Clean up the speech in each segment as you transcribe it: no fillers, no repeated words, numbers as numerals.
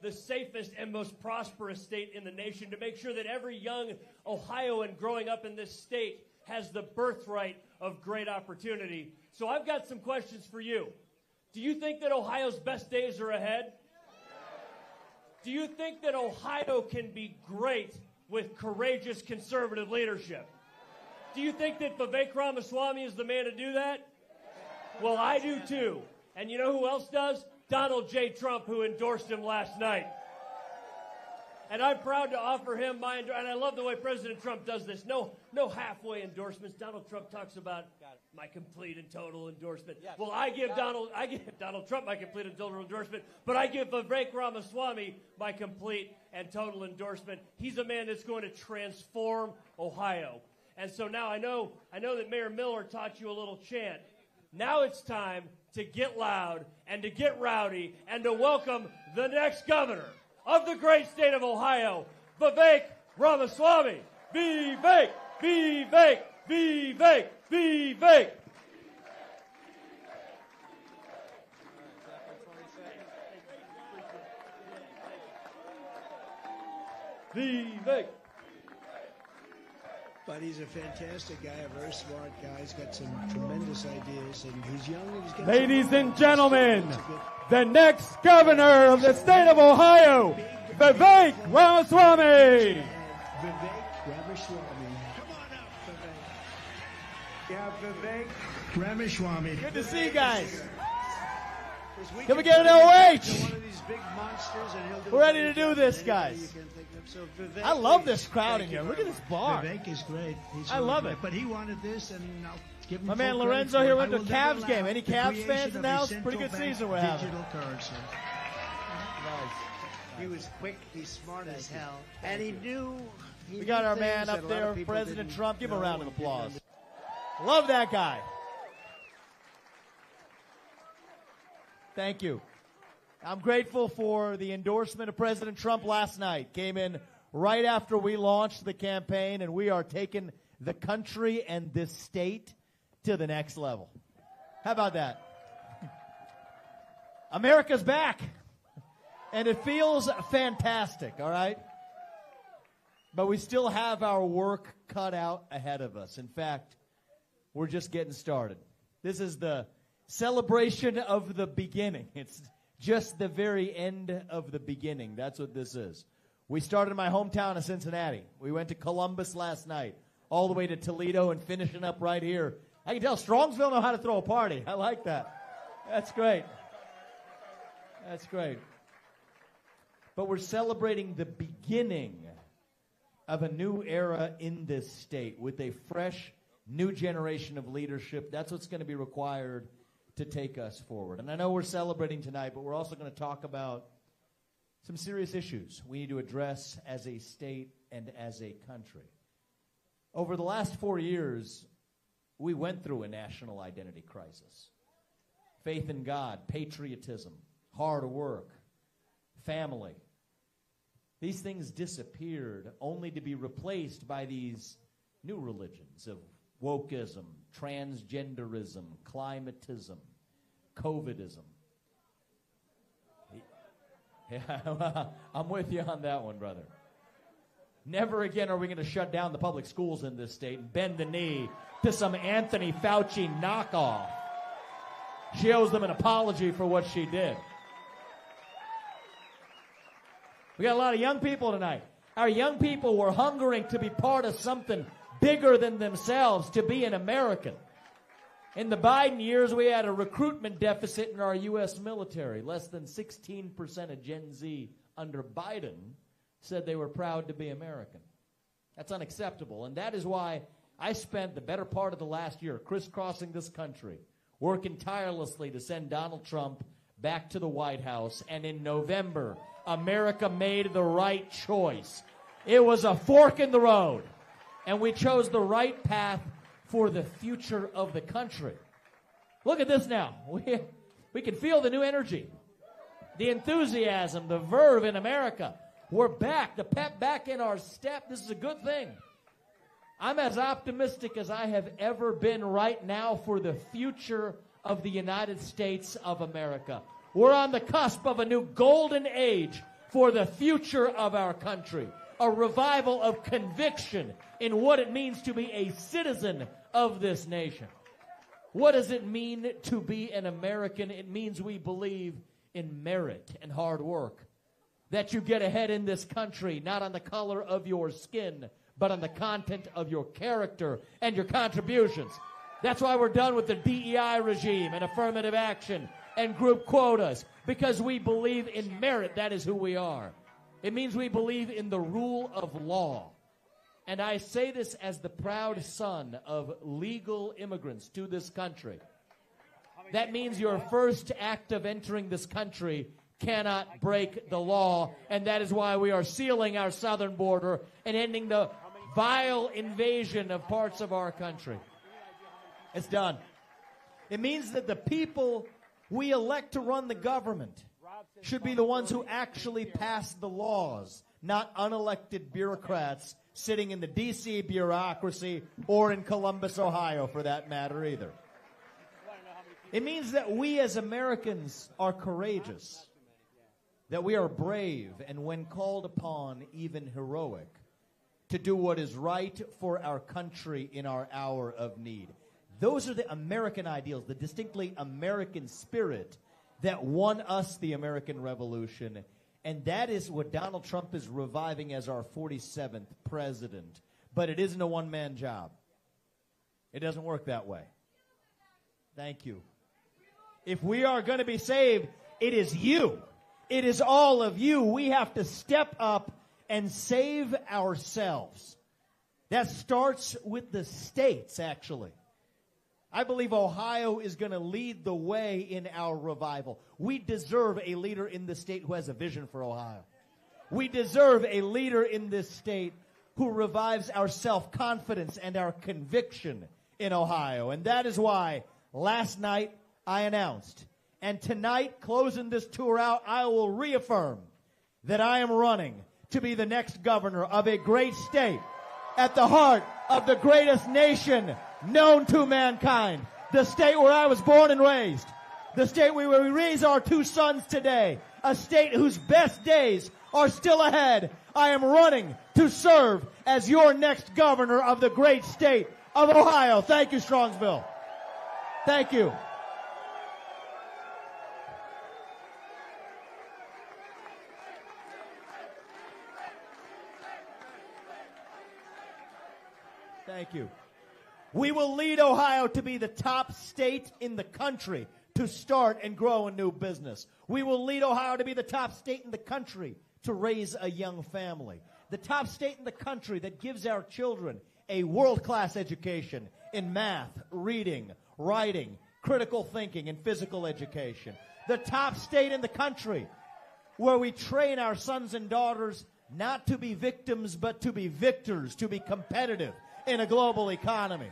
the safest and most prosperous state in the nation, to make sure that every young Ohioan growing up in this state has the birthright of great opportunity. So I've got some questions for you. Do you think that Ohio's best days are ahead? Do you think that Ohio can be great with courageous conservative leadership? Do you think that Vivek Ramaswamy is the man to do that? Well, I do too. And you know who else does? Donald J. Trump, who endorsed him last night. And I'm proud to offer him my and I love the way President Trump does this. No halfway endorsements. Donald Trump talks about my complete and total endorsement. Yes. Well, I give Donald Trump my complete and total endorsement, but I give Vivek Ramaswamy my complete and total endorsement. He's a man that's going to transform Ohio. And so now I know that Mayor Miller taught you a little chant. Now it's time to get loud and to get rowdy and to welcome the next governor of the great state of Ohio, Vivek Ramaswamy. Vivek, Vivek, Vivek, Vivek. Vivek. But he's a fantastic guy, a very smart guy. He's got some tremendous ideas, and he's young. And he's got Ladies and gentlemen, the next governor of the state of Ohio, Vivek Ramaswamy. Vivek Ramaswamy. Come on up, Vivek. Yeah, Vivek Ramaswamy. Good to see you guys. Can we get an OH? We're ready to do this, guys. I love this crowd in here. Look at this bar. Vivek is great. I love it. But he wanted this, and I'll give him my man Lorenzo here went to a Cavs game. Any Cavs fans in the house? Pretty good season we're having. Digital currency. Nice. He was quick. He's smart as hell. And he knew. We got our man up there, President Trump. Give him a round of applause. Love that guy. Thank you. I'm grateful for the endorsement of President Trump last night. Came in right after we launched the campaign, and we are taking the country and this state to the next level. How about that? America's back, and it feels fantastic, all right? But we still have our work cut out ahead of us. In fact, we're just getting started. This is the celebration of the beginning. It's just the very end of the beginning. That's what this is. We started in my hometown of Cincinnati. We went to Columbus last night, all the way to Toledo and finishing up right here. I can tell Strongsville know how to throw a party. I like that. That's great. That's great. But we're celebrating the beginning of a new era in this state with a fresh, new generation of leadership. That's what's going to be required to take us forward. And I know we're celebrating tonight, but we're also going to talk about some serious issues we need to address as a state and as a country. Over the last 4 years, we went through a national identity crisis. Faith in God, patriotism, hard work, family. These things disappeared only to be replaced by these new religions of wokeism, transgenderism, climatism, COVIDism. Yeah, I'm with you on that one, brother. Never again are we going to shut down the public schools in this state and bend the knee to some Anthony Fauci knockoff. She owes them an apology for what she did. We got a lot of young people tonight. Our young people were hungering to be part of something bigger than themselves, to be an American. In the Biden years, we had a recruitment deficit in our U.S. military. Less than 16% of Gen Z under Biden said they were proud to be American. That's unacceptable, and that is why I spent the better part of the last year crisscrossing this country, working tirelessly to send Donald Trump back to the White House, and in November, America made the right choice. It was a fork in the road, and we chose the right path for the future of the country. Look at this now. We can feel the new energy, the enthusiasm, the verve in America. We're back, the pep back in our step. This is a good thing. I'm as optimistic as I have ever been right now for the future of the United States of America. We're on the cusp of a new golden age for the future of our country. A revival of conviction in what it means to be a citizen of this nation. What does it mean to be an American? It means we believe in merit and hard work. That you get ahead in this country, not on the color of your skin, but on the content of your character and your contributions. That's why we're done with the DEI regime and affirmative action and group quotas, because we believe in merit. That is who we are. It means we believe in the rule of law. And I say this as the proud son of legal immigrants to this country. That means your first act of entering this country cannot break the law, and that is why we are sealing our southern border and ending the vile invasion of parts of our country. It's done. It means that the people we elect to run the government should be the ones who actually pass the laws, not unelected bureaucrats sitting in the D.C. bureaucracy or in Columbus, Ohio, for that matter either. It means that we as Americans are courageous, that we are brave, and when called upon, even heroic, to do what is right for our country in our hour of need. Those are the American ideals, the distinctly American spirit that won us the American Revolution. And that is what Donald Trump is reviving as our 47th president. But it isn't a one-man job. It doesn't work that way. Thank you. If we are going to be saved, it is you. It is all of you. We have to step up and save ourselves. That starts with the states, actually. I believe Ohio is going to lead the way in our revival. We deserve a leader in this state who has a vision for Ohio. We deserve a leader in this state who revives our self-confidence and our conviction in Ohio. And that is why last night I announced, and tonight, closing this tour out, I will reaffirm that I am running to be the next governor of a great state at the heart of the greatest nation known to mankind. The state where I was born and raised. The state where we raise our two sons today. A state whose best days are still ahead. I am running to serve as your next governor of the great state of Ohio. Thank you, Strongsville. Thank you. Thank you. We will lead Ohio to be the top state in the country to start and grow a new business. We will lead Ohio to be the top state in the country to raise a young family. The top state in the country that gives our children a world-class education in math, reading, writing, critical thinking, and physical education. The top state in the country where we train our sons and daughters not to be victims but to be victors, to be competitive in a global economy.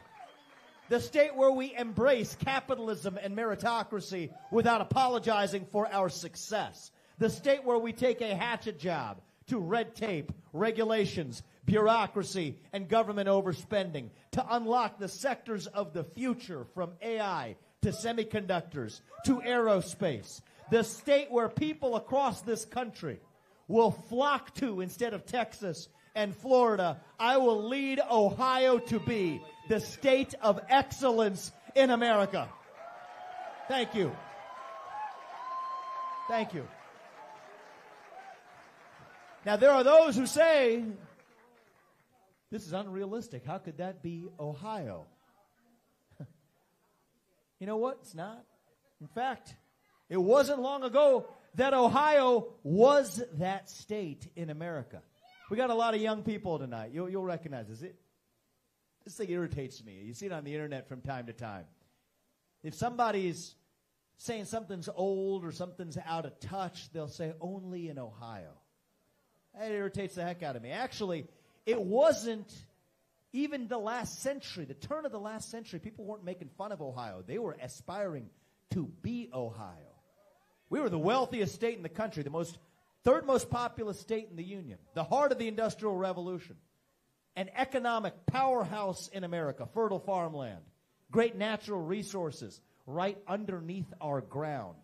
The state where we embrace capitalism and meritocracy without apologizing for our success. The state where we take a hatchet job to red tape, regulations, bureaucracy, and government overspending to unlock the sectors of the future from AI to semiconductors to aerospace. The state where people across this country will flock to instead of Texas and Florida. I will lead Ohio to be the state of excellence in America. Thank you. Thank you. Now, there are those who say, this is unrealistic. How could that be Ohio? You know what? It's not. In fact, it wasn't long ago that Ohio was that state in America. We got a lot of young people tonight. You'll recognize this. This thing irritates me. You see it on the internet from time to time. If somebody's saying something's old or something's out of touch, they'll say, only in Ohio. That irritates the heck out of me. Actually, it wasn't even the last century, the turn of the last century. People weren't making fun of Ohio. They were aspiring to be Ohio. We were the wealthiest state in the country, the third most populous state in the Union, the heart of the Industrial Revolution, an economic powerhouse in America, fertile farmland, great natural resources right underneath our ground.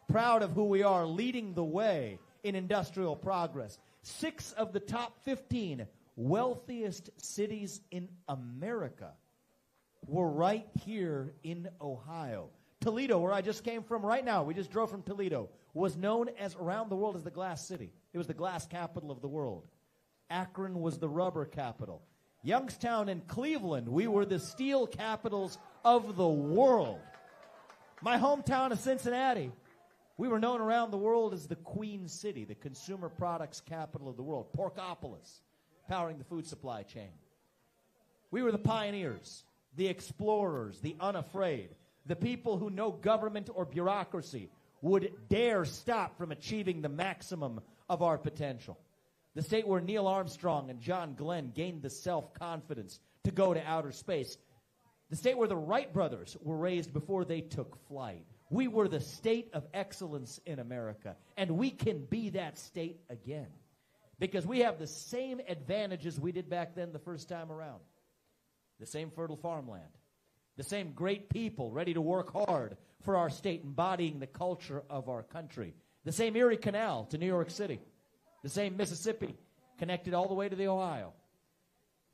Proud of who we are, leading the way in industrial progress. 6 of the top 15 wealthiest cities in America were right here in Ohio. Toledo, where I just came from right now, we just drove from Toledo, was known as around the world as the glass city. It was the glass capital of the world. Akron was the rubber capital. Youngstown and Cleveland, we were the steel capitals of the world. My hometown of Cincinnati, we were known around the world as the Queen City, the consumer products capital of the world. Porkopolis, powering the food supply chain. We were the pioneers, the explorers, the unafraid, the people who no government or bureaucracy would dare stop from achieving the maximum of our potential. The state where Neil Armstrong and John Glenn gained the self-confidence to go to outer space. The state where the Wright brothers were raised before they took flight. We were the state of excellence in America, and we can be that state again because we have the same advantages we did back then the first time around. The same fertile farmland, the same great people ready to work hard for our state, embodying the culture of our country. The same Erie Canal to New York City. The same Mississippi connected all the way to the Ohio.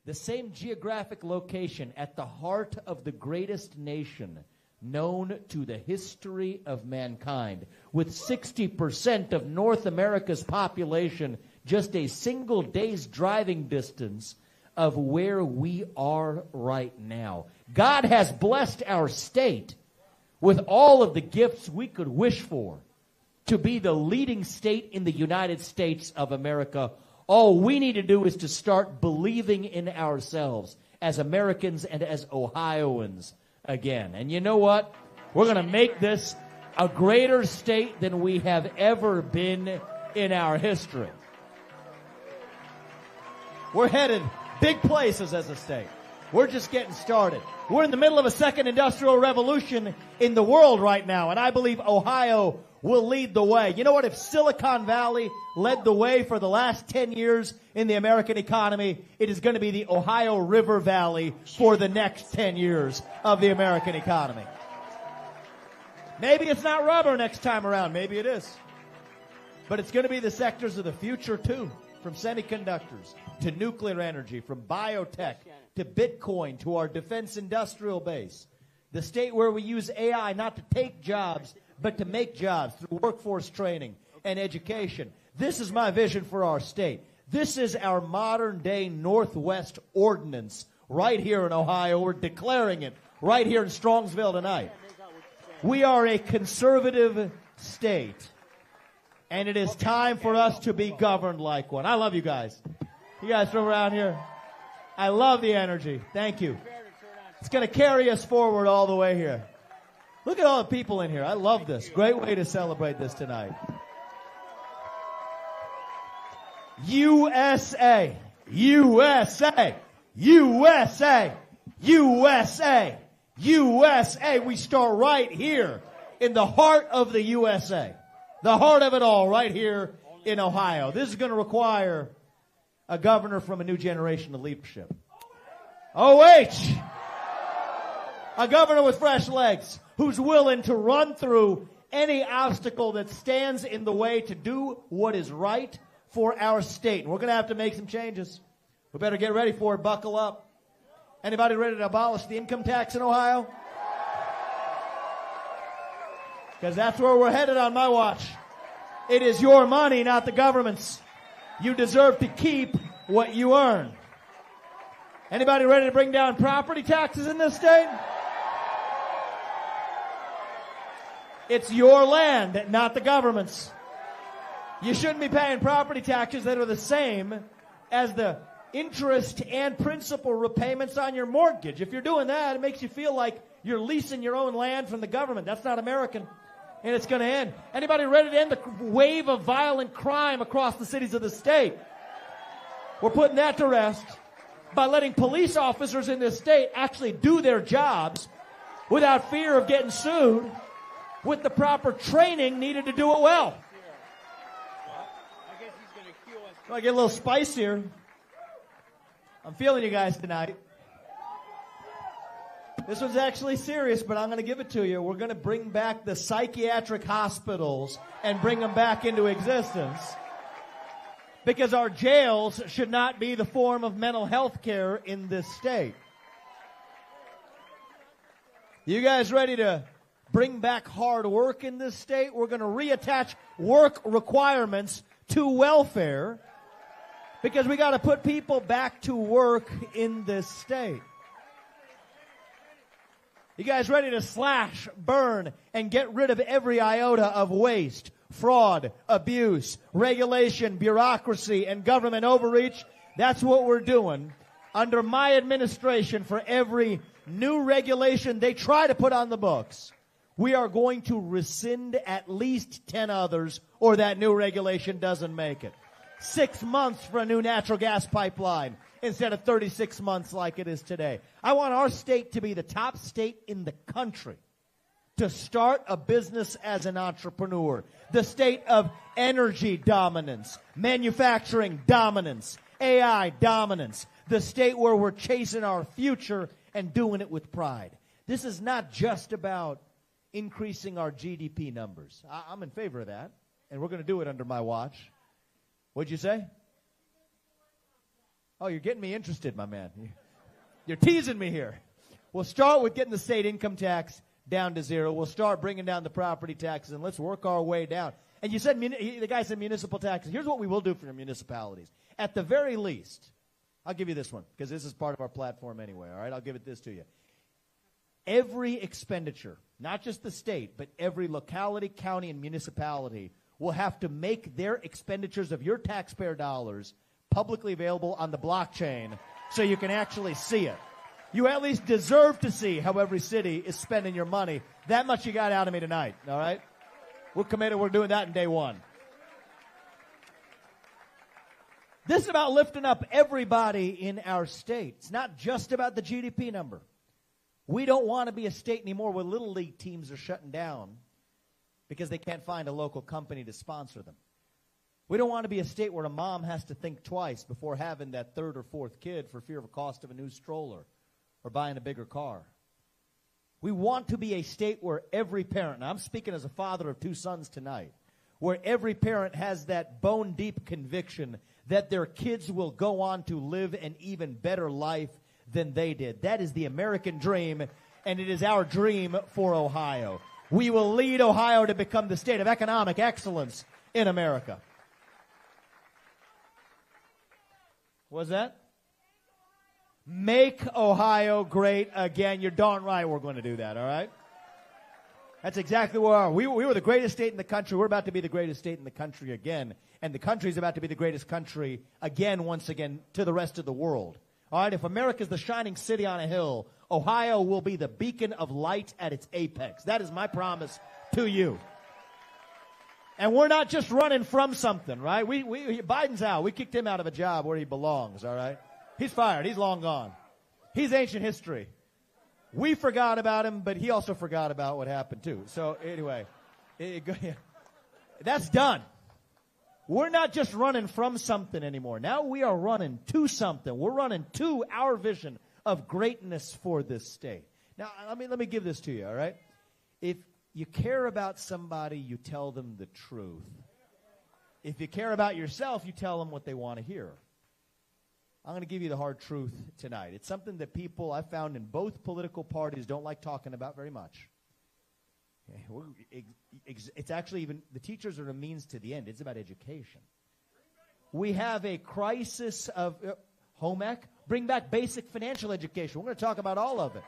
The same geographic location at the heart of the greatest nation known to the history of mankind, with 60% of North America's population just a single day's driving distance of where we are right now. God has blessed our state with all of the gifts we could wish for to be the leading state in the United States of America. All we need to do is to start believing in ourselves as Americans and as Ohioans again. And you know what? We're going to make this a greater state than we have ever been in our history. We're headed big places as a state. We're just getting started. We're in the middle of a second industrial revolution in the world right now, and I believe Ohio will lead the way. You know what? If Silicon Valley led the way for the last 10 years in the American economy, it is going to be the Ohio River Valley for the next 10 years of the American economy. Maybe it's not rubber next time around. Maybe it is. But it's going to be the sectors of the future, too, from semiconductors to nuclear energy, from biotech to Bitcoin to our defense industrial base. The state where we use AI not to take jobs, but to make jobs through workforce training and education. This is my vision for our state. This is our modern-day Northwest Ordinance right here in Ohio. We're declaring it right here in Strongsville tonight. We are a conservative state, and it is time for us to be governed like one. I love you guys. You guys from around here, I love the energy. Thank you. It's going to carry us forward all the way here. Look at all the people in here. I love this. Great way to celebrate this tonight. USA, USA, USA, USA, USA. We start right here in the heart of the USA. The heart of it all right here in Ohio. This is going to require a governor from a new generation of leadership. OH! A governor with fresh legs who's willing to run through any obstacle that stands in the way to do what is right for our state. And we're going to have to make some changes. We better get ready for it. Buckle up. Anybody ready to abolish the income tax in Ohio? Because that's where we're headed on my watch. It is your money, not the government's. You deserve to keep what you earn. Anybody ready to bring down property taxes in this state? It's your land, not the government's. You shouldn't be paying property taxes that are the same as the interest and principal repayments on your mortgage. If you're doing that, it makes you feel like you're leasing your own land from the government. That's not American. And it's going to end. Anybody ready to end the wave of violent crime across the cities of the state? We're putting that to rest by letting police officers in this state actually do their jobs without fear of getting sued, with the proper training needed to do it well. I get a little spice here. I'm feeling you guys tonight. This one's actually serious, but I'm going to give it to you. We're going to bring back the psychiatric hospitals and bring them back into existence. Because our jails should not be the form of mental health care in this state. You guys ready to bring back hard work in this state? We're going to reattach work requirements to welfare because we got to put people back to work in this state. You guys ready to slash, burn, and get rid of every iota of waste, fraud, abuse, regulation, bureaucracy, and government overreach? That's what we're doing. Under my administration, for every new regulation they try to put on the books, we are going to rescind at least 10 others, or that new regulation doesn't make it. 6 months for a new natural gas pipeline instead of 36 months like it is today. I want our state to be the top state in the country to start a business as an entrepreneur. The state of energy dominance, manufacturing dominance, AI dominance. The state where we're chasing our future and doing it with pride. This is not just about increasing our GDP numbers. I'm in favor of that, and we're going to do it under my watch. What'd you say? Oh, you're getting me interested, my man. You're teasing me here. We'll start with getting the state income tax down to zero. We'll start bringing down the property taxes, and let's work our way down. And you said, the guy said municipal taxes. Here's what we will do for your municipalities. At the very least, I'll give you this one, because this is part of our platform anyway, all right? I'll give it this to you. Every expenditure, not just the state, but every locality, county, and municipality will have to make their expenditures of your taxpayer dollars publicly available on the blockchain so you can actually see it. You at least deserve to see how every city is spending your money. That much you got out of me tonight, all right? We're committed. We're doing that in day one. This is about lifting up everybody in our state. It's not just about the GDP number. We don't want to be a state anymore where little league teams are shutting down because they can't find a local company to sponsor them. We don't want to be a state where a mom has to think twice before having that third or fourth kid for fear of the cost of a new stroller or buying a bigger car. We want to be a state where every parent, and I'm speaking as a father of 2 sons tonight, where every parent has that bone-deep conviction that their kids will go on to live an even better life than they did. That is the American dream, and it is our dream for Ohio. We will lead Ohio to become the state of economic excellence in America. What was that? Make Ohio great again. You're darn right we're going to do that, all right? That's exactly where we are. We were the greatest state in the country. We're about to be the greatest state in the country again. And the country's about to be the greatest country again, once again, to the rest of the world. All right, if America's the shining city on a hill, Ohio will be the beacon of light at its apex. That is my promise to you. And we're not just running from something, right? Biden's out. We kicked him out of a job where he belongs, all right? He's fired. He's long gone. He's ancient history. We forgot about him, but he also forgot about what happened, too. So, anyway, that's done. We're not just running from something anymore. Now we are running to something. We're running to our vision of greatness for this state. Now, let me give this to you, all right? If you care about somebody, you tell them the truth. If you care about yourself, you tell them what they want to hear. I'm going to give you the hard truth tonight. It's something that people I've found in both political parties don't like talking about very much. It's actually even, the teachers are a means to the end. It's about education. We have a crisis of home ec. Bring back basic financial education. We're going to talk about all of it.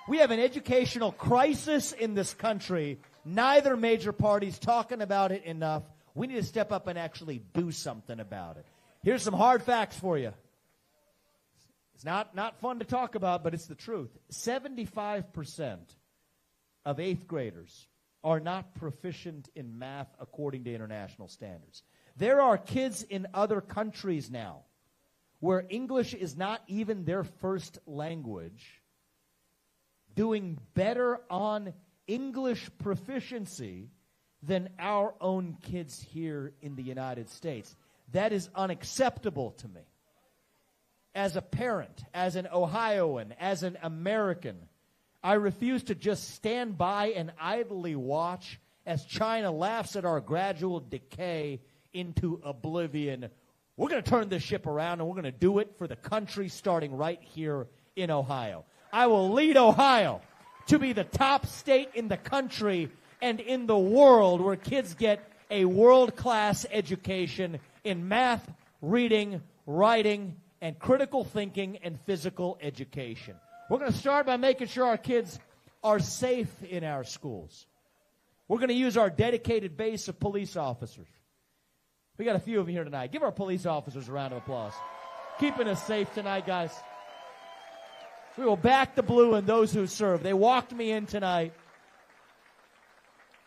We have an educational crisis in this country. Neither major party's talking about it enough. We need to step up and actually do something about it. Here's some hard facts for you. It's not fun to talk about, but it's the truth. 75% of 8th graders are not proficient in math according to international standards. There are kids in other countries now where English is not even their first language doing better on English proficiency than our own kids here in the United States. That is unacceptable to me. As a parent, as an Ohioan, as an American, I refuse to just stand by and idly watch as China laughs at our gradual decay into oblivion. We're going to turn this ship around, and we're going to do it for the country starting right here in Ohio. I will lead Ohio to be the top state in the country and in the world where kids get a world-class education in math, reading, writing, and critical thinking and physical education. We're going to start by making sure our kids are safe in our schools. We're going to use our dedicated base of police officers. We got a few of them here tonight. Give our police officers a round of applause. Keeping us safe tonight, guys. We will back the blue and those who serve. They walked me in tonight.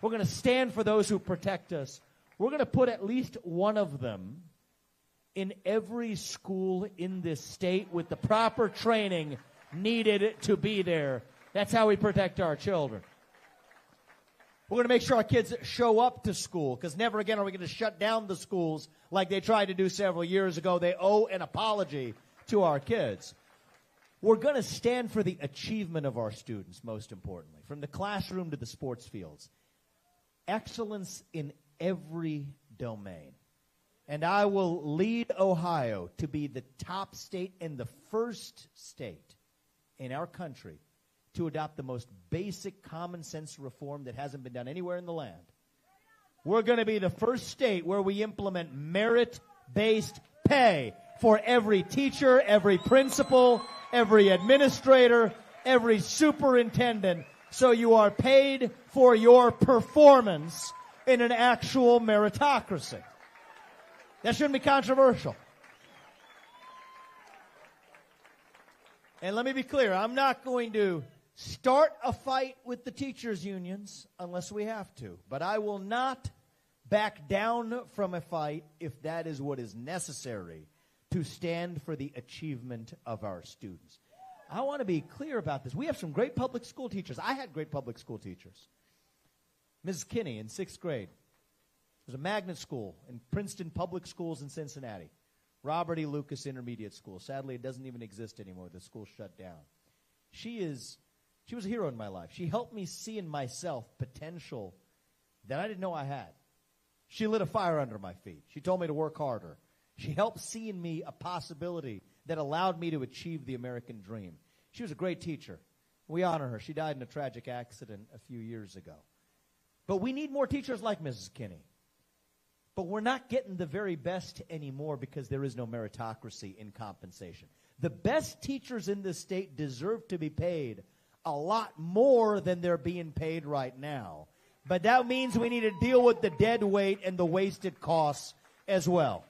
We're going to stand for those who protect us. We're going to put at least one of them in every school in this state with the proper training needed to be there. That's how we protect our children. We're going to make sure our kids show up to school, because never again are we going to shut down the schools like they tried to do several years ago. They owe an apology to our kids. We're going to stand for the achievement of our students, most importantly, from the classroom to the sports fields. Excellence in every domain. And I will lead Ohio to be the top state and the first state in our country to adopt the most basic common sense reform that hasn't been done anywhere in the land. We're going to be the first state where we implement merit-based pay for every teacher, every principal, every administrator, every superintendent, so you are paid for your performance in an actual meritocracy. That shouldn't be controversial. And let me be clear, I'm not going to start a fight with the teachers' unions unless we have to. But I will not back down from a fight if that is what is necessary to stand for the achievement of our students. I want to be clear about this. We have some great public school teachers. I had great public school teachers. Mrs. Kinney in 6th grade. There's a magnet school in Princeton Public Schools in Cincinnati. Robert E. Lucas Intermediate School. Sadly, it doesn't even exist anymore. The school shut down. She was a hero in my life. She helped me see in myself potential that I didn't know I had. She lit a fire under my feet. She told me to work harder. She helped see in me a possibility that allowed me to achieve the American dream. She was a great teacher. We honor her. She died in a tragic accident a few years ago. But we need more teachers like Mrs. Kinney. But we're not getting the very best anymore because there is no meritocracy in compensation. The best teachers in this state deserve to be paid a lot more than they're being paid right now. But that means we need to deal with the dead weight and the wasted costs as well.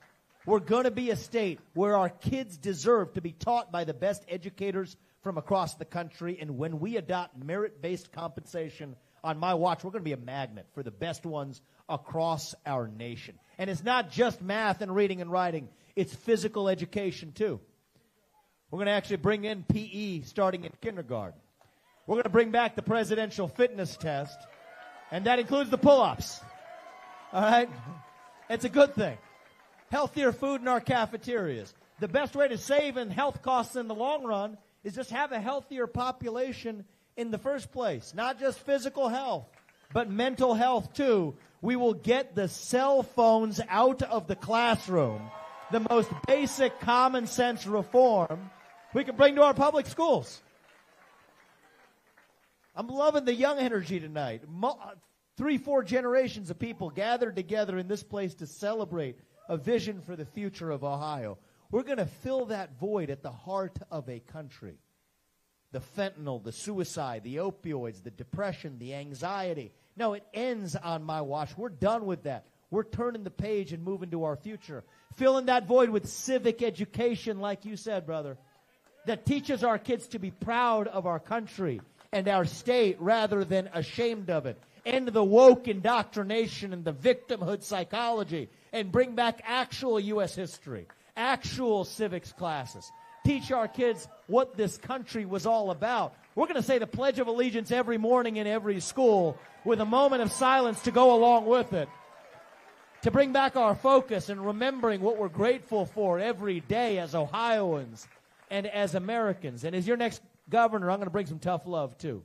We're going to be a state where our kids deserve to be taught by the best educators from across the country. And when we adopt merit-based compensation on my watch, we're going to be a magnet for the best ones across our nation. And it's not just math and reading and writing. It's physical education, too. We're going to actually bring in PE starting in kindergarten. We're going to bring back the presidential fitness test, and that includes the pull-ups. All right? It's a good thing. Healthier food in our cafeterias. The best way to save in health costs in the long run is just have a healthier population in the first place. Not just physical health, but mental health, too. We will get the cell phones out of the classroom. The most basic common sense reform we can bring to our public schools. I'm loving the young energy tonight. 3-4 generations of people gathered together in this place to celebrate a vision for the future of Ohio. We're going to fill that void at the heart of a country. The fentanyl, the suicide, the opioids, the depression, the anxiety. No, it ends on my watch. We're done with that. We're turning the page and moving to our future. Filling that void with civic education, like you said, brother, that teaches our kids to be proud of our country and our state rather than ashamed of it. End the woke indoctrination and the victimhood psychology and bring back actual U.S. history, actual civics classes. Teach our kids what this country was all about. We're going to say the Pledge of Allegiance every morning in every school with a moment of silence to go along with it, to bring back our focus and remembering what we're grateful for every day as Ohioans and as Americans. And as your next governor, I'm going to bring some tough love, too.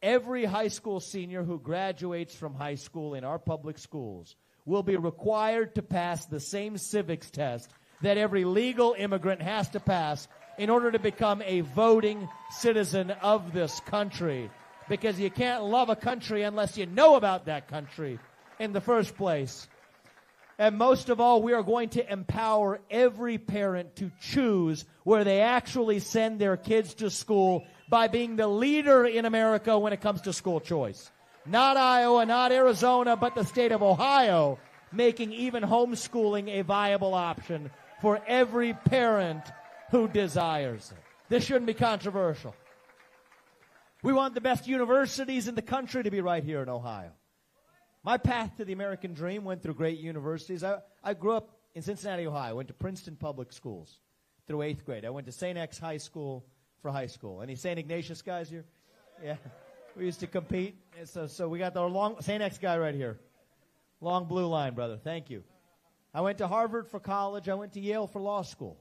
every high school senior who graduates from high school in our public schools will be required to pass the same civics test that every legal immigrant has to pass in order to become a voting citizen of this country. Because you can't love a country unless you know about that country in the first place. And most of all, we are going to empower every parent to choose where they actually send their kids to school by being the leader in America when it comes to school choice. Not Iowa, not Arizona, but the state of Ohio, making even homeschooling a viable option for every parent who desires it. This shouldn't be controversial. We want the best universities in the country to be right here in Ohio. My path to the American dream went through great universities. I grew up in Cincinnati, Ohio. I went to Princeton Public Schools through 8th grade. I went to St. X High School for high school. Any St. Ignatius guys here? Yeah. We used to compete. So we got the long St. X guy right here. Long blue line, brother. Thank you. I went to Harvard for college. I went to Yale for law school.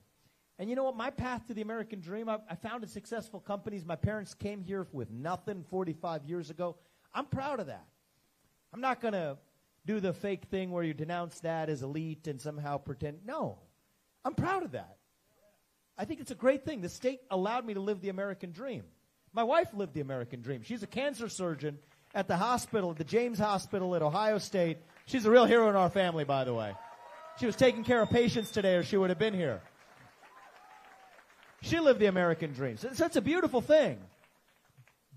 And you know what? My path to the American dream, I founded successful companies. My parents came here with nothing 45 years ago. I'm proud of that. I'm not going to do the fake thing where you denounce that as elite and somehow pretend. No, I'm proud of that. I think it's a great thing. The state allowed me to live the American dream. My wife lived the American dream. She's a cancer surgeon at the hospital, the James Hospital at Ohio State. She's a real hero in our family, by the way. She was taking care of patients today or she would have been here. She lived the American dream. So it's a beautiful thing.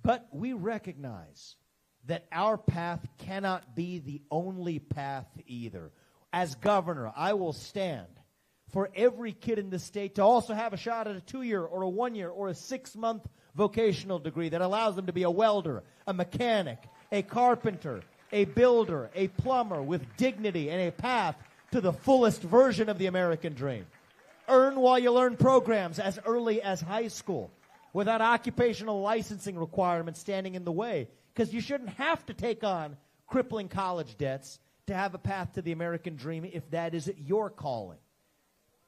But we recognize that our path cannot be the only path either. As governor, I will stand for every kid in the state to also have a shot at a 2-year or a 1-year or a 6-month vocational degree that allows them to be a welder, a mechanic, a carpenter, a builder, a plumber with dignity and a path to the fullest version of the American dream. Earn while you learn programs as early as high school without occupational licensing requirements standing in the way. Because you shouldn't have to take on crippling college debts to have a path to the American dream if that is your calling.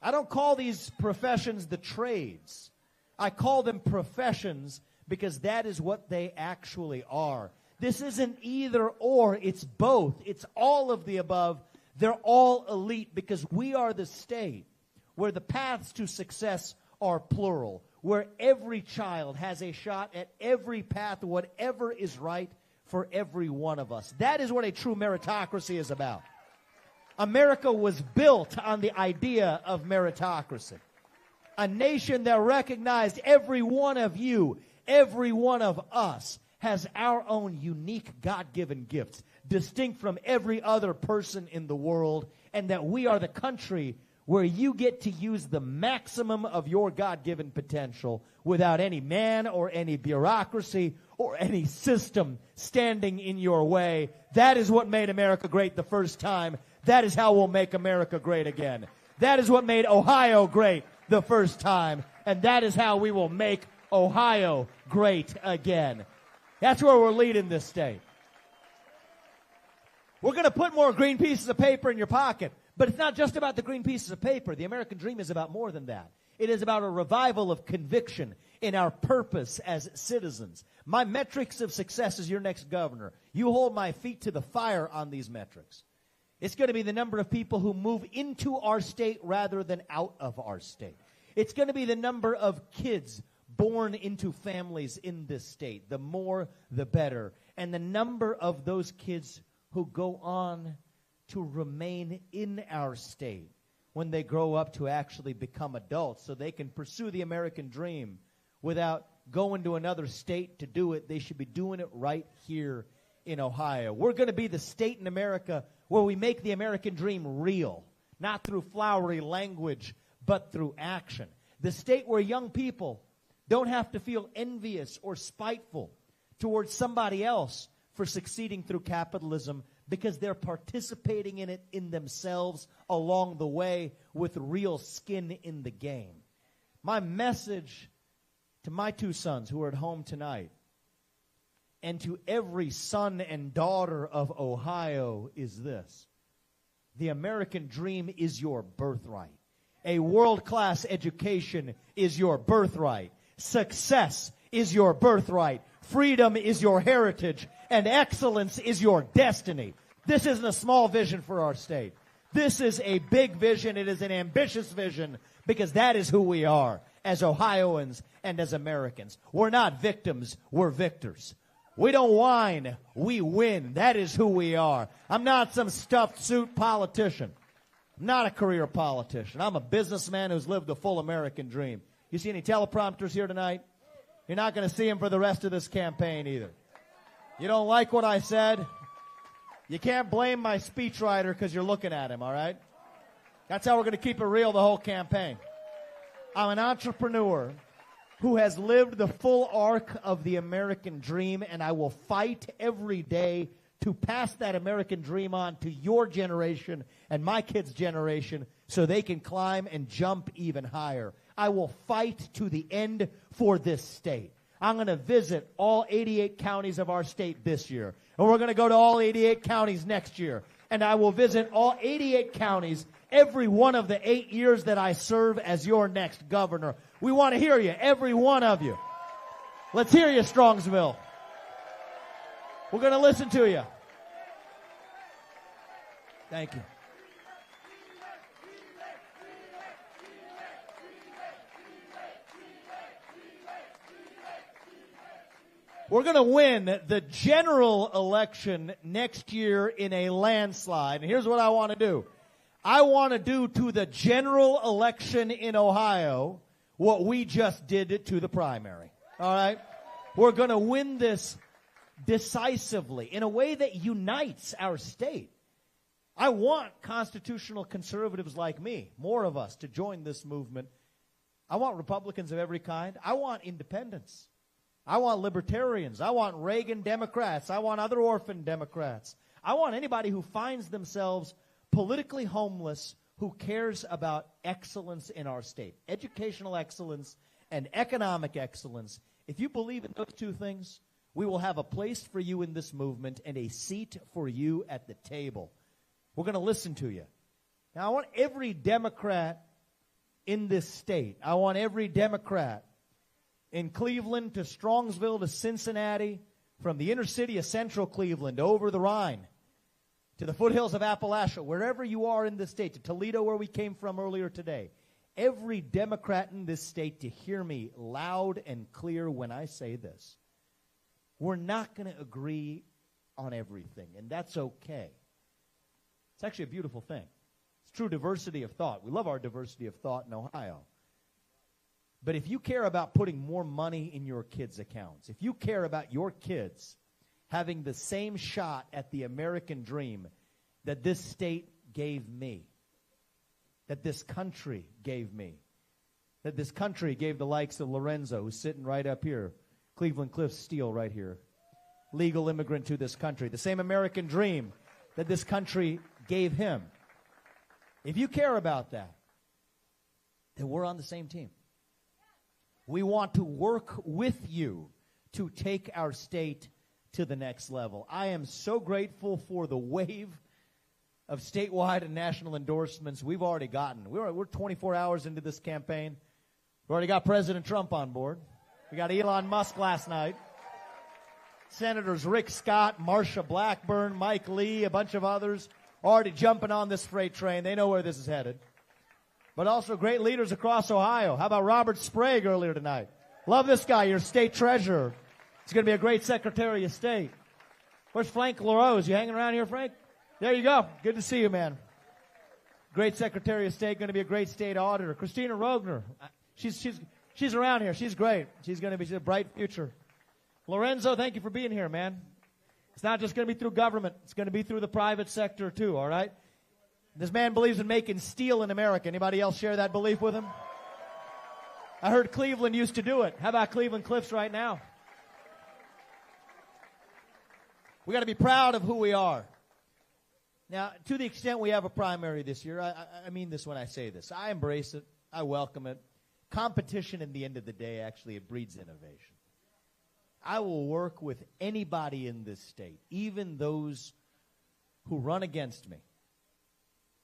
I don't call these professions the trades. I call them professions because that is what they actually are. This isn't either or, it's both. It's all of the above. They're all elite because we are the state where the paths to success are plural, where every child has a shot at every path, whatever is right for every one of us. That is what a true meritocracy is about. America was built on the idea of meritocracy. A nation that recognized every one of you, every one of us, has our own unique God-given gifts, distinct from every other person in the world, and that we are the country where you get to use the maximum of your God-given potential without any man or any bureaucracy or any system standing in your way. That is what made America great the first time. That is how we'll make America great again. That is what made Ohio great the first time. And that is how we will make Ohio great again. That's where we're leading this state. We're going to put more green pieces of paper in your pocket. But it's not just about the green pieces of paper. The American dream is about more than that. It is about a revival of conviction in our purpose as citizens. My metrics of success as your next governor. You hold my feet to the fire on these metrics. It's going to be the number of people who move into our state rather than out of our state. It's going to be the number of kids born into families in this state. The more, the better. And the number of those kids who go on to remain in our state when they grow up to actually become adults so they can pursue the American dream without going to another state to do it. They should be doing it right here in Ohio. We're going to be the state in America where we make the American dream real, not through flowery language, but through action. The state where young people don't have to feel envious or spiteful towards somebody else for succeeding through capitalism, because they're participating in it in themselves along the way with real skin in the game. My message to my 2 sons who are at home tonight and to every son and daughter of Ohio is this. The American dream is your birthright. A world-class education is your birthright. Success is your birthright. Freedom is your heritage, and excellence is your destiny. This isn't a small vision for our state. This is a big vision. It is an ambitious vision, because that is who we are as Ohioans and as Americans. We're not victims, we're victors. We don't whine, we win. That is who we are. I'm not some stuffed suit politician. I'm not a career politician. I'm a businessman who's lived the full American dream. You see any teleprompters here tonight? You're not going to see them for the rest of this campaign either. You don't like what I said? You can't blame my speechwriter because you're looking at him, all right? That's how we're going to keep it real the whole campaign. I'm an entrepreneur who has lived the full arc of the American dream, and I will fight every day to pass that American dream on to your generation and my kids' generation so they can climb and jump even higher. I will fight to the end for this state. I'm going to visit all 88 counties of our state this year, and we're going to go to all 88 counties next year. And I will visit all 88 counties every one of the 8 years that I serve as your next governor. We want to hear you, every one of you. Let's hear you, Strongsville. We're going to listen to you. Thank you. We're going to win the general election next year in a landslide. And here's what I want to do. I want to do to the general election in Ohio what we just did to the primary. All right? We're going to win this decisively in a way that unites our state. I want constitutional conservatives like me, more of us, to join this movement. I want Republicans of every kind. I want independents. I want libertarians. I want Reagan Democrats. I want other orphan Democrats. I want anybody who finds themselves politically homeless who cares about excellence in our state, educational excellence and economic excellence. If you believe in those two things, we will have a place for you in this movement and a seat for you at the table. We're going to listen to you. Now, I want every Democrat in this state, I want every Democrat in Cleveland to Strongsville to Cincinnati, from the inner city of central Cleveland over the Rhine to the foothills of Appalachia, wherever you are in this state, to Toledo where we came from earlier today, every Democrat in this state to hear me loud and clear when I say this. We're not going to agree on everything, and that's okay. It's actually a beautiful thing. It's true diversity of thought. We love our diversity of thought in Ohio. But if you care about putting more money in your kids' accounts, if you care about your kids having the same shot at the American dream that this state gave me, that this country gave me, that this country gave the likes of Lorenzo, who's sitting right up here, Cleveland Cliff Steele right here, legal immigrant to this country, the same American dream that this country gave him. If you care about that, then we're on the same team. We want to work with you to take our state to the next level. I am so grateful for the wave of statewide and national endorsements we've already gotten. We're 24 hours into this campaign. We've already got President Trump on board. We got Elon Musk last night. Senators Rick Scott, Marsha Blackburn, Mike Lee, a bunch of others already jumping on this freight train. They know where this is headed. But also great leaders across Ohio. How about Robert Sprague earlier tonight? Love this guy, your state treasurer. He's going to be a great Secretary of State. Where's Frank LaRose? You hanging around here, Frank? There you go. Good to see you, man. Great Secretary of State, going to be a great state auditor. Christina Rogner. She's around here. She's great. She's a bright future. Lorenzo, thank you for being here, man. It's not just going to be through government. It's going to be through the private sector, too, all right? This man believes in making steel in America. Anybody else share that belief with him? I heard Cleveland used to do it. How about Cleveland Cliffs right now? We got to be proud of who we are. Now, to the extent we have a primary this year, I mean this when I say this. I embrace it. I welcome it. Competition, in the end of the day, actually, it breeds innovation. I will work with anybody in this state, even those who run against me,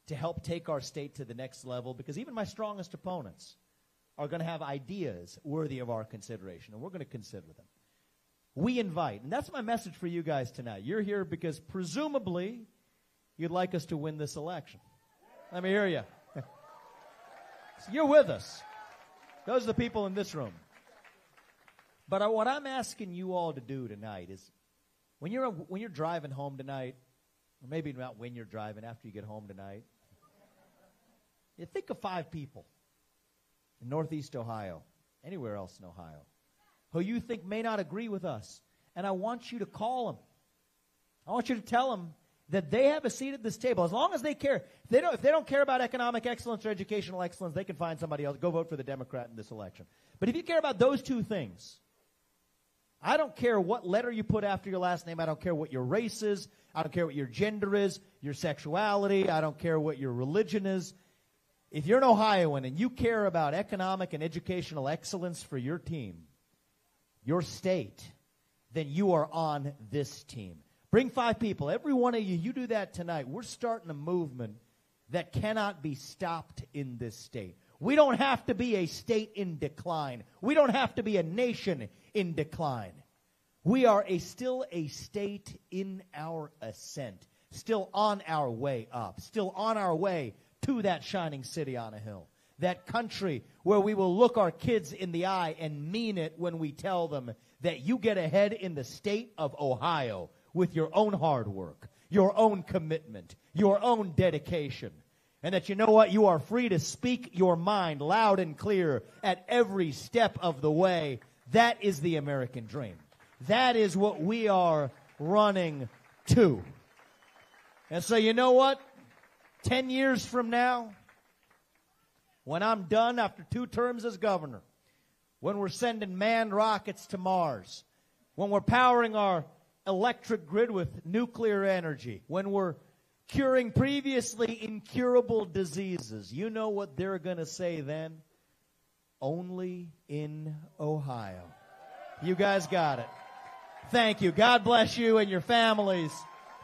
to help take our state to the next level, because even my strongest opponents are going to have ideas worthy of our consideration, and we're going to consider them. we invite. And that's my message for you guys tonight. You're here because presumably you'd like us to win this election. Let me hear you. So you're with us. Those are the people in this room. But what I'm asking you all to do tonight is when you're driving home tonight, or maybe not when you're driving, after you get home tonight, you think of 5 people in Northeast Ohio, anywhere else in Ohio, who you think may not agree with us. And I want you to call them. I want you to tell them that they have a seat at this table. As long as they care. If they don't care about economic excellence or educational excellence, they can find somebody else. Go vote for the Democrat in this election. But if you care about those 2 things, I don't care what letter you put after your last name. I don't care what your race is. I don't care what your gender is, your sexuality. I don't care what your religion is. If you're an Ohioan and you care about economic and educational excellence for your team, your state, then you are on this team. Bring 5 people. Every one of you, you do that tonight. We're starting a movement that cannot be stopped in this state. We don't have to be a state in decline. We don't have to be a nation in decline. We are still a state in our ascent, still on our way up, still on our way to that shining city on a hill, that country where we will look our kids in the eye and mean it when we tell them that you get ahead in the state of Ohio with your own hard work, your own commitment, your own dedication. And that you know what? You are free to speak your mind loud and clear at every step of the way. That is the American dream. That is what we are running to. And so you know what? 10 years from now, when I'm done after 2 terms as governor, when we're sending manned rockets to Mars, when we're powering our electric grid with nuclear energy, when we're curing previously incurable diseases, you know what they're going to say then? Only in Ohio. You guys got it. Thank you. God bless you and your families.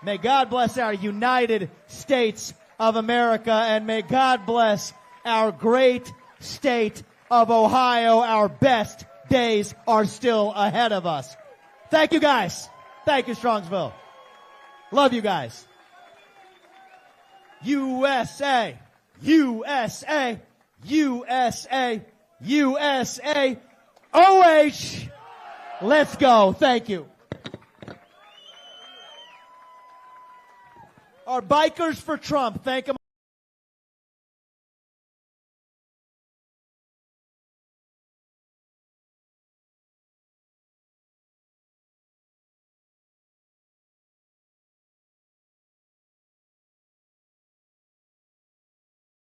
May God bless our United States of America, and may God bless our great state of Ohio. Our best days are still ahead of us. Thank you, guys. Thank you, Strongsville. Love you guys. USA, USA, USA, USA, OH. Let's go. Thank you. Our bikers for Trump. Thank them.